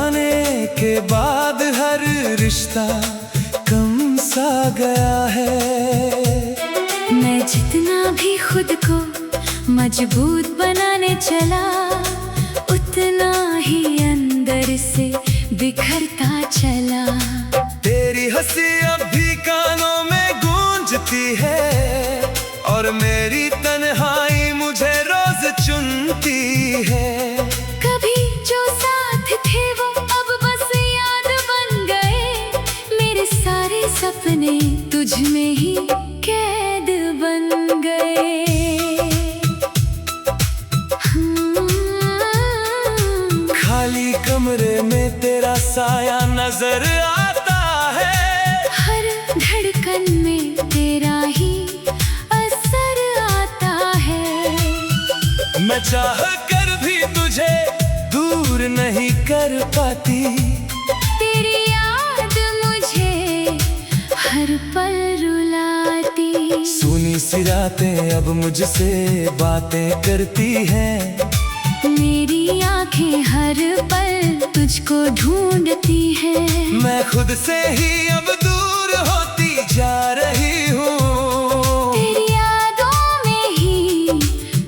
जाने के बाद हर रिश्ता कम सा गया है। मैं जितना भी खुद को मजबूत बनाने चला, उतना ही अंदर से बिखरता चला। तेरी हंसी अब भी कानों में गूंजती है, और मेरी तन्हाई मुझे रोज चुनती है। कभी जो साथ थे वो अब बस याद बन गए, मेरे सारे सपने तुझ में ही कैद बन गए। खाली कमरे में तेरा साया नजर आता है, हर धड़कन में तेरा ही असर आता है। मैं चाह कर भी तुझे दूर नहीं कर पाती, तेरी याद मुझे हर पल रुलाती। सुनी सी रातें अब मुझसे बातें करती हैं, मेरी आंखें हर पल तुझको ढूंढती हैं। मैं खुद से ही अब दूर होती जा रही हूँ, तेरी यादों में ही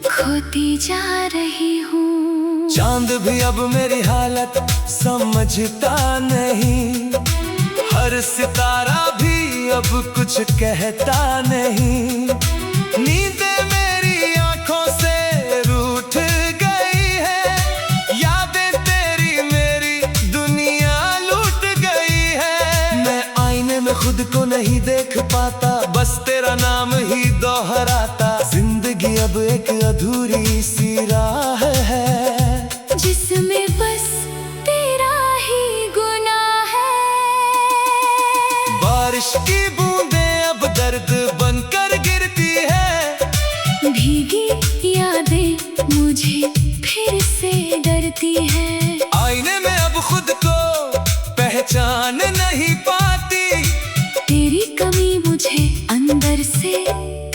खोती जा रही हूँ। चांद भी अब मेरी हालत समझता नहीं, हर सितारा भी अब कुछ कहता नहीं। नींदें मेरी आंखों से रूठ गई है, यादें तेरी मेरी दुनिया लूट गई है। मैं आईने में खुद को नहीं देख पाता, बस तेरा नाम ही दोहराता। जिंदगी अब एक अधूरी सी राह है, जिसमें बस तेरा ही गुनाह है। बारिश की बूंदें अब दर्द बनकर गिरती है, भीगी यादें मुझे फिर से डरती है। आईने में अब खुद को पहचान नहीं पाती, तेरी कमी मुझे अंदर से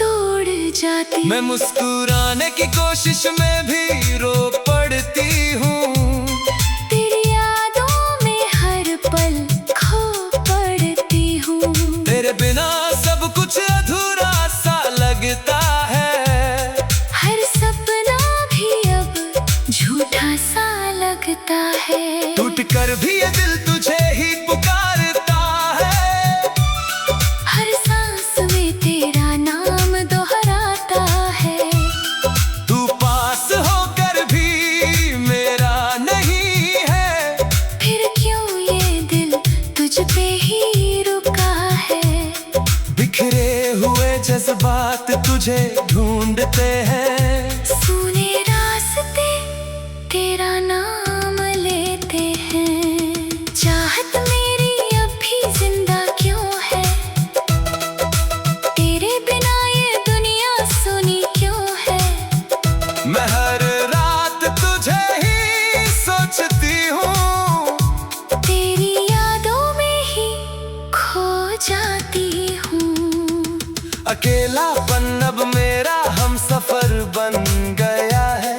तोड़ जाती। मैं मुस्कुराने की कोशिश में भी रो पड़ती हूँ, तेरी यादों में हर पल खो पड़ती हूँ। तेरे बिना सब कुछ अधूरा सा लगता है, हर सपना भी अब झूठा सा लगता है। टूट कर भी ये दिल तुझे ही पुकारता है, हर सांस में तेरा नाम दोहराता है। तू पास होकर भी मेरा नहीं है, फिर क्यों ये दिल तुझ पे ही रुका है। बिखरे हुए जज्बात तुझे ढूंढते हैं, सूने रास्ते तेरा नाम लेते हैं। चाहत मेरी अब भी जिंदा क्यों है, तेरे बिना ये दुनिया सुनी क्यों है। मैं हर रात तुझे ही सोचती हूँ, तेरी यादों में ही खो जाती हूँ। अकेलापन अब मेरा हम सफर बन गया है,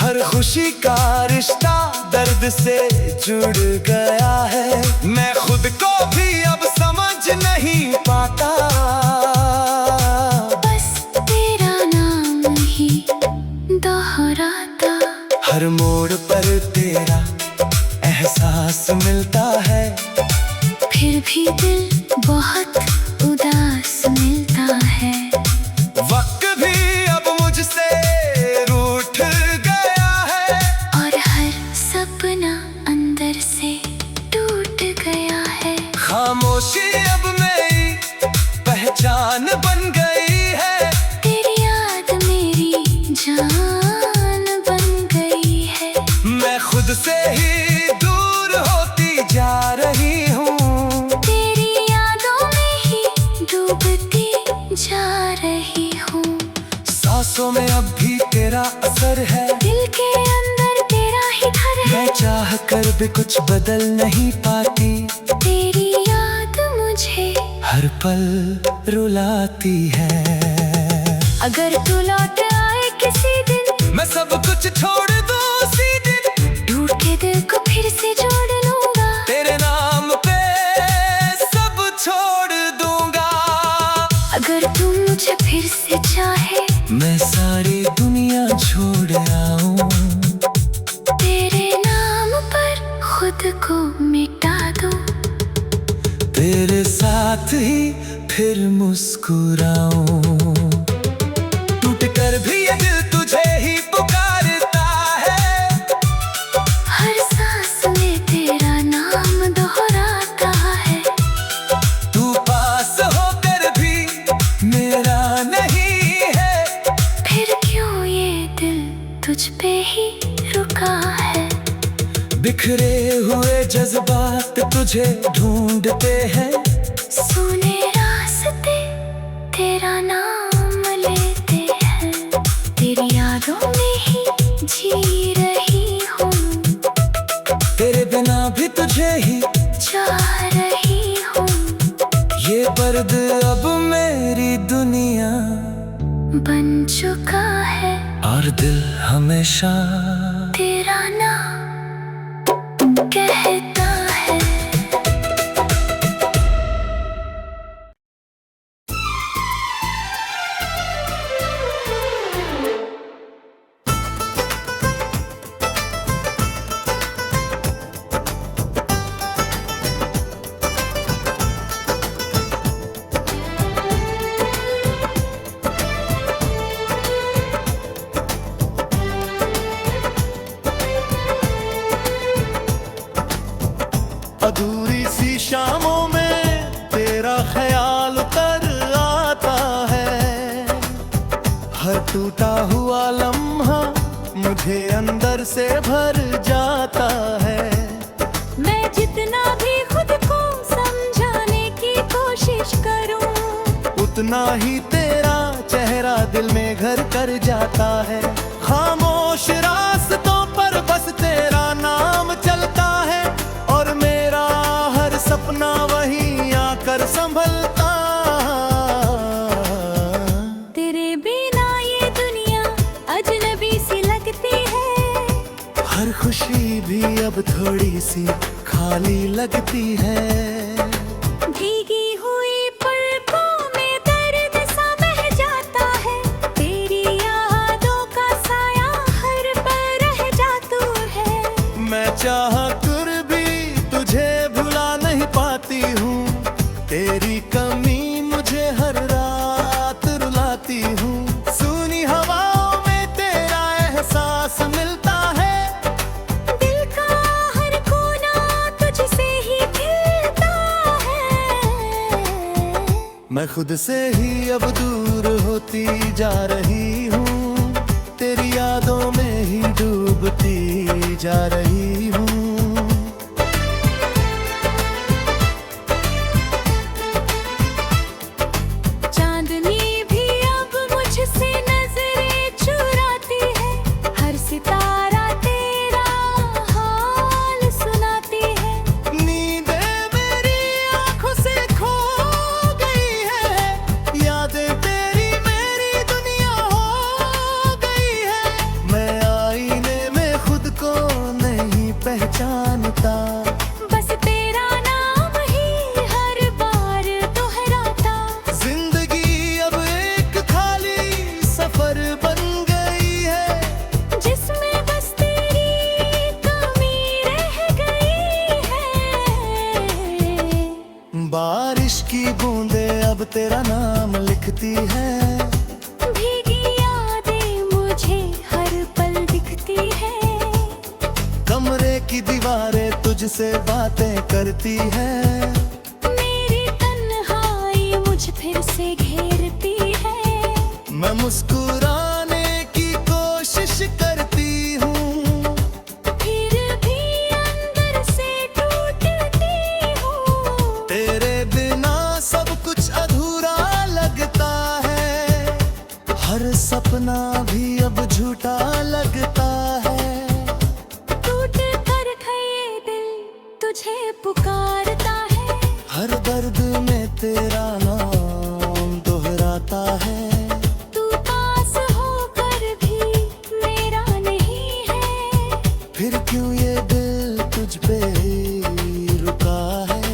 हर खुशी का रिश्ता दर्द से जुड़ गया है। मैं खुद को भी अब समझ नहीं पाता, बस तेरा नाम ही दोहराता। हर मोड़ पर तेरा एहसास मिलता है, फिर भी दिल बहुत उदास मिलता है। वक्त भी अब मुझसे रूठ गया है, और हर सपना अंदर से टूट गया है। खामोशी अब मेरी पहचान बन गई है, तेरी याद मेरी जान बन गई है। मैं खुद से ही दूर होती जा रही हूँ, तेरी यादों में ही डूबती जा रही हूँ। सांसों में अब भी तेरा असर है, दिल के अंदर तेरा ही घर है। मैं चाह कर भी कुछ बदल नहीं पाती, तेरी याद मुझे हर पल रुलाती है। अगर तू लौट आए किसी दिन, मैं सब कुछ छोड़ दूँ उसी दिन, ढूंढ के दिल को फिर से जोड़ लूँ। मिटा दूं। तेरे साथ ही फिर मुस्कुराऊं। टूट कर भी ये दिल तुझे ही पुकारता है। हर सांस में तेरा नाम दोहराता है। तू पास होकर भी मेरा नहीं है। फिर क्यों ये दिल तुझ पे ही रुका है। बिखरे हुए जज्बात तुझे ढूंढते हैं। सुने रास्ते तेरा नाम लेते हैं। तेरी यादों में ही जी रही हूँ। तेरे बिना भी तुझे ही चाह रही हूँ। ये दर्द अब मेरी दुनिया बन चुका है। और दिल हमेशा तेरा नाम कहता है। अधूरी सी शामों में तेरा ख्याल उतर आता है। हर टूटा हुआ लम्हा मुझे अंदर से भर जाता है। मैं जितना भी खुद को समझाने की कोशिश करूं, उतना ही तेरा चेहरा दिल में घर कर जाता है। खामोश रास्तों पर बस तेरा नाम चलता है। और मेरा हर सपना वहीं आकर संभलता। तेरे बिना ये दुनिया अजनबी सी लगती है। हर खुशी भी अब थोड़ी सी खाली लगती है। भीगी हुई पलकों में दर्द सा बह जाता है। तेरी यादों का साया हर पल रह जातू है। मैं चाह कर भी तुझे भुला नहीं पाती हूँ। तेरी कमी मुझे हर रात रुलाती हूँ। सुनी हवाओं में तेरा एहसास मिलता है। दिल का हर कोना तुझसे ही खिलता है। मैं खुद से ही अब दूर होती जा रही हूँ। तेरी यादों में ही डूबती जा रही हूँ। चांदनी भी अब मुझसे नजरें चुराती है। हर सितारा तेरा हाल सुनाती है। नींदें मेरी आंखों से खो गई है। यादें तेरी मेरी दुनिया हो गई है। मैं आईने में खुद को नहीं पहचानता। बस तेरा नाम ही हर बार दोहराता। जिंदगी अब एक खाली सफर बन गई है। जिसमें बस तेरी कमी रह गई है। बारिश की बूंदें अब तेरा नाम लिखती है। भीगी यादें मुझे हर पल दिखती है। कमरे की दीवारें तुझसे बातें करती है। मेरी तन्हाई मुझ फिर से घेरती है। मैं मुस्कुराने की कोशिश करती हूँ। फिर भी अंदर से टूटती हूँ। तेरे बिना सब कुछ अधूरा लगता है। हर सपना भी अब झूठा लगता है। टूट कर ये दिल तुझे पुकारता है। हर दर्द में तेरा नाम दोहराता है। तू पास होकर भी मेरा नहीं है। फिर क्यों ये दिल तुझ पे ही रुका है।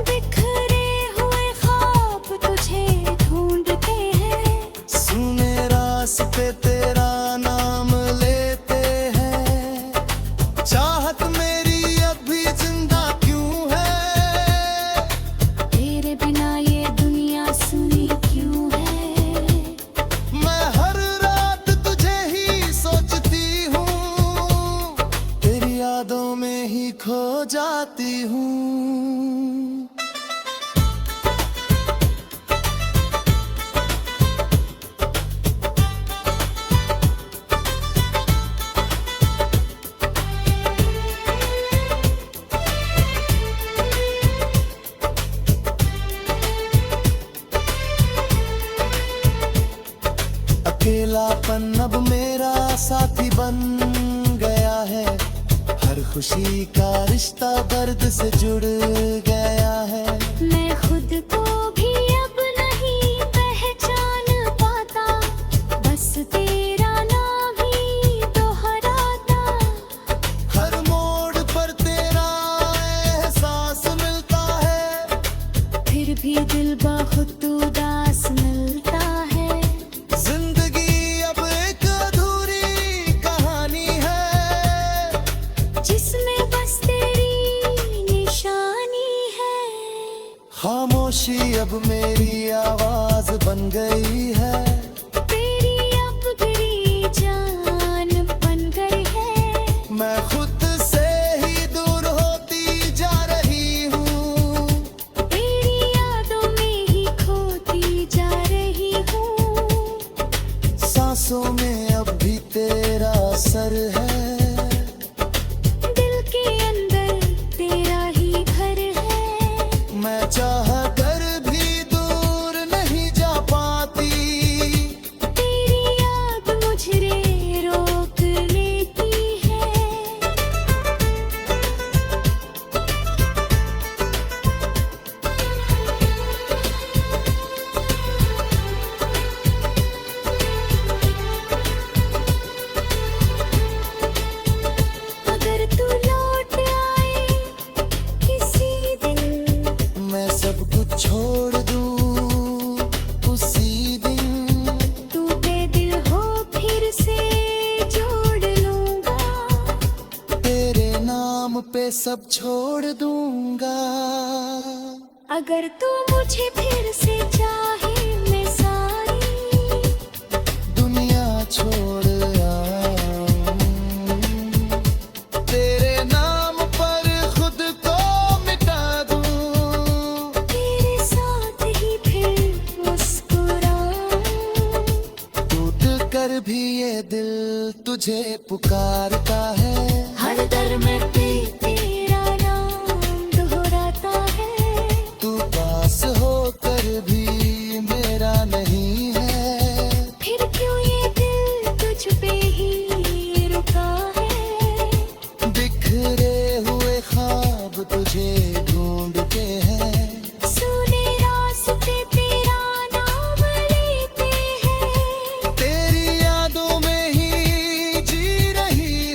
बिखरे हुए ख्वाब तुझे ढूंढते हैं। सुने रास्ते तेरा नाम लेते हैं। चाहत मेरी अभी खो जाती हूँ। अकेलापन अब मेरा साथी बन गया है, हर खुशी का रिश्ता दर्द से जुड़ गया है। मैं खुद को भी अब नहीं पहचान पाता, बस तेरा नाम ही दोहराता। हर मोड़ पर तेरा एहसास मिलता है, फिर भी दिल बहुत उदास मिलता है। जिंदगी अब एक अधूरी कहानी है, जिसमें बस तेरी निशानी है। खामोशी अब मेरी आवाज बन गई है, तेरी अब तेरी जान बन गई है। मैं खुद से ही दूर होती जा रही हूँ, तेरी यादों में ही खोती जा रही हूँ। सांसों में अब भी तेरा असर है, दिल के अंदर तेरा ही घर है। मैं चाह कर भी दूर नहीं जा पाती। तेरी याद मुझे रोक लेती है। अगर तू लौट आए किसी दिन, मैं सब कुछ छोड़ दूँ उसी दिन, टूटे दिल हो फिर से जोड़ लूंगा। तेरे नाम पे सब छोड़ दूंगा। अगर तू मुझे फिर से चाहे, मैं सारी दुनिया छोड़ आऊं, तेरे नाम पर खुद को मिटा दूं। तेरे साथ ही फिर मुस्कुराऊं। टूट कर भी ये दिल तुझे पुकारता है, हर दर में भी तेरा नाम दोहराता है। तू पास होकर भी मेरा नहीं है, फिर क्यों ये दिल तुझ पे ही रुका है। बिखरे हुए ख्वाब तुझे ढूंढते हैं, सुने रास्ते तेरा नाम लेते हैं। तेरी यादों में ही जी रही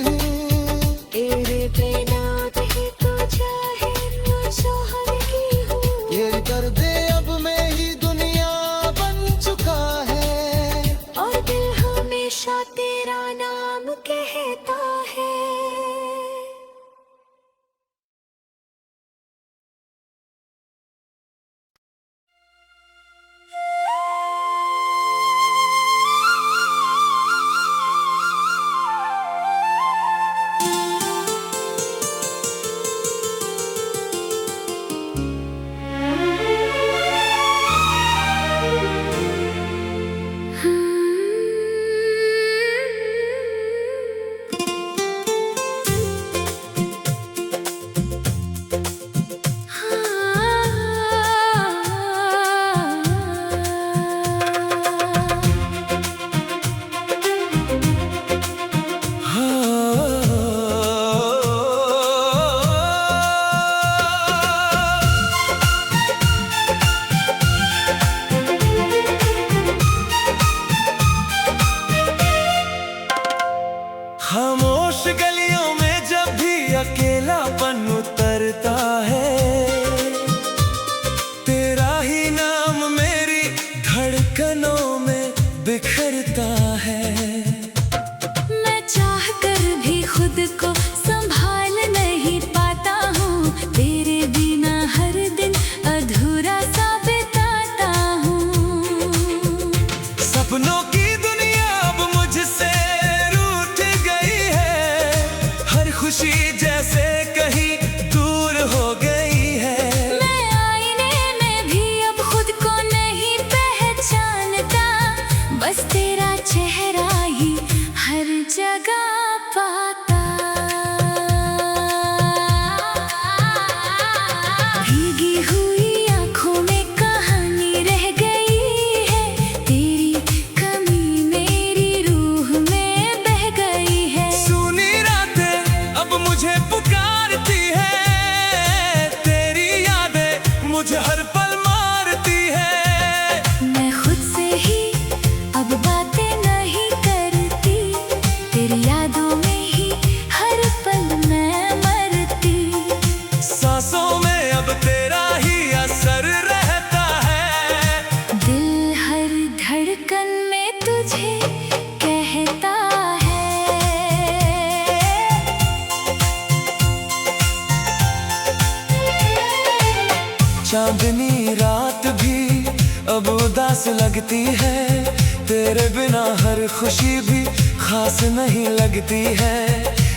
चांदनी रात भी अब उदास लगती है, तेरे बिना हर खुशी भी खास नहीं लगती है।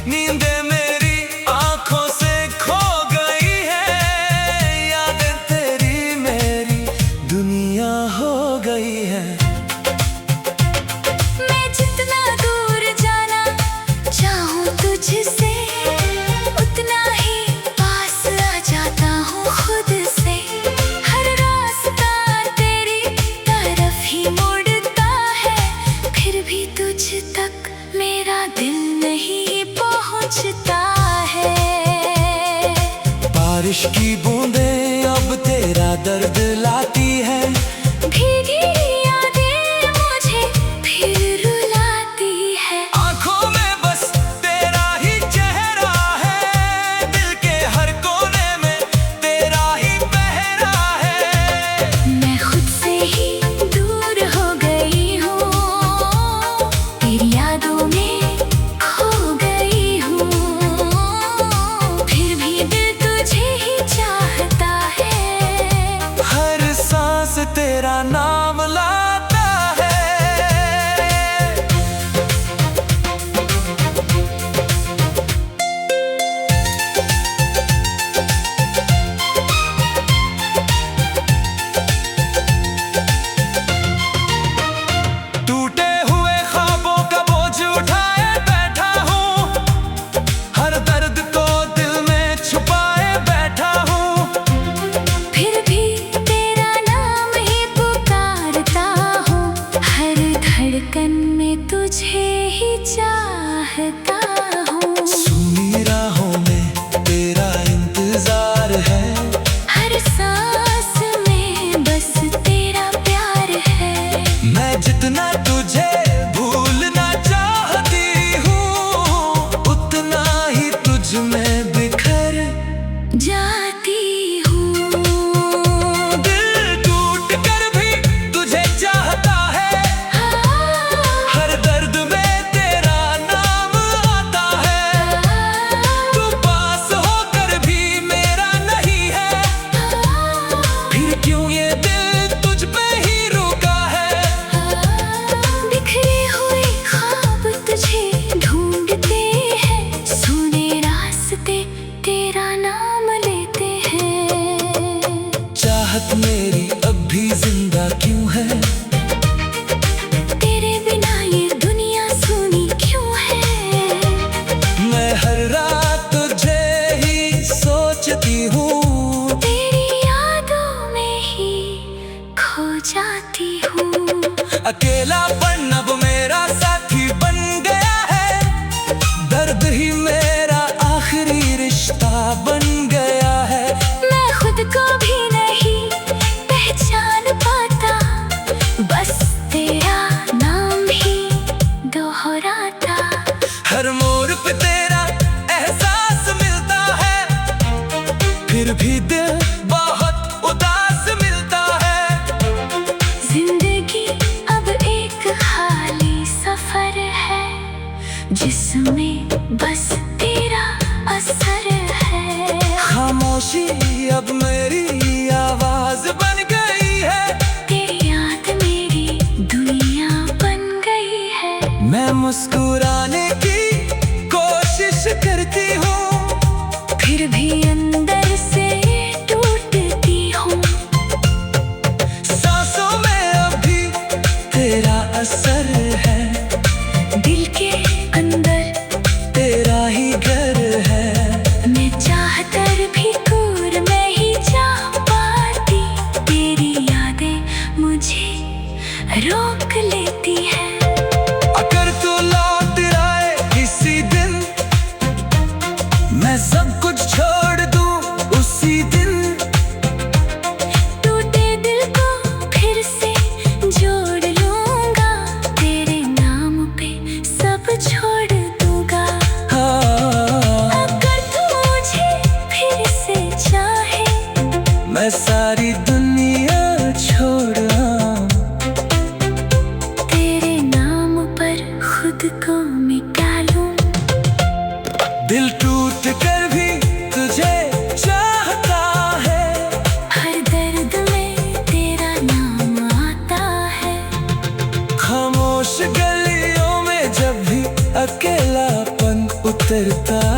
नींदें मेरी आंखों से खो गई है, यादें तेरी मेरी दुनिया हो गई है। मैं जितना दूर जाना चाहूँ तुझसे, उतना ही पास आ जाता हूँ खुद से। हर रास्ता तेरी तरफ ही मुड़ता है, फिर भी तुझ तक मेरा दिल नहीं पहुँचता है। बारिश की बूंदें अब तेरा दर्द लाती है, भीगी यादें मुझे फिर रुलाती है। आंखों में बस तेरा ही चेहरा है, दिल के हर कोने में तेरा ही पहरा है। मैं खुद से ही दूर हो गई हूँ, तेरी यादों में खो गई हूँ, फिर भी दिल तुझे ही चाहता है। हर सांस तेरा नाम लाता है। टूटे हुए ख्वाबों का बोझ उठाए बैठा हूँ, हर दर्द को दिल में छुपाए बैठा हूँ। फिर भी तेरा नाम ही पुकारता हूँ, हर धड़कन में तुझे ही चाहता हूँ। सुनी राहों में तेरा इंतजार है, हर सांस में बस तेरा प्यार है। मैं जितना तुझे भूलना चाहती हूँ, उतना ही तुझ में बिखर जाती हूँ। दिल टूट कर भी तुझे चाहता है, हर दर्द में तेरा नाम आता है। तू पास होकर भी मेरा नहीं है, फिर क्यों ये दिल तुझ पे ही रुका है। बिखरे हुए ख्वाब तुझे ढूंढते हैं, सुने रास्ते तेरा नाम लेते हैं। चाहत मेरी अब भी जिंदा क्यों है, तेरे बिना ये दुनिया सुनी क्यों है। मैं हर रात तुझे ही सोचती हूँ, तेरी यादों में ही खो जाती हूँ। अकेलापन अब मेरा साथी बन गया है, दर्द ही मेरा आखिरी रिश्ता बन गया है। मैं खुद को भी नहीं पहचान पाता, बस तेरा नाम ही दोहराता। हर मोड़ पे तेरा एहसास मिलता है, फिर भी दिल बहुत उदास मिलता है। जिंदगी अब एक खाली सफर है, जिसमें बस तेरा असर है। खामोशी अब मेरी आवाज बन गई है, तेरी याद मेरी दुनिया बन गई है। मैं मुस्कुराने की कोशिश करती हूँ, फिर भी अंदर से टूटती हूँ। सांसों में अभी तेरा असर है, दिल के अंदर तेरा ही घर है। मैं चाहकर भी दूर नहीं जा पाती, तेरी यादें मुझे रोक लेती है। अगर तू लौट आए किसी दिन, मैं सब कुछ छोड़ दूँ उसी दिन। टूटे दिल को फिर से जोड़ लूंगा, तेरे नाम पे सब छोड़ दूंगा। हाँ, अगर तू मुझे फिर से चाहे, मैं सारी दुनिया छोड़ आऊं। तेरे नाम पर खुद को मिटा लूं। दिल टूट कर भी तुझे चाहता है, हर उतरता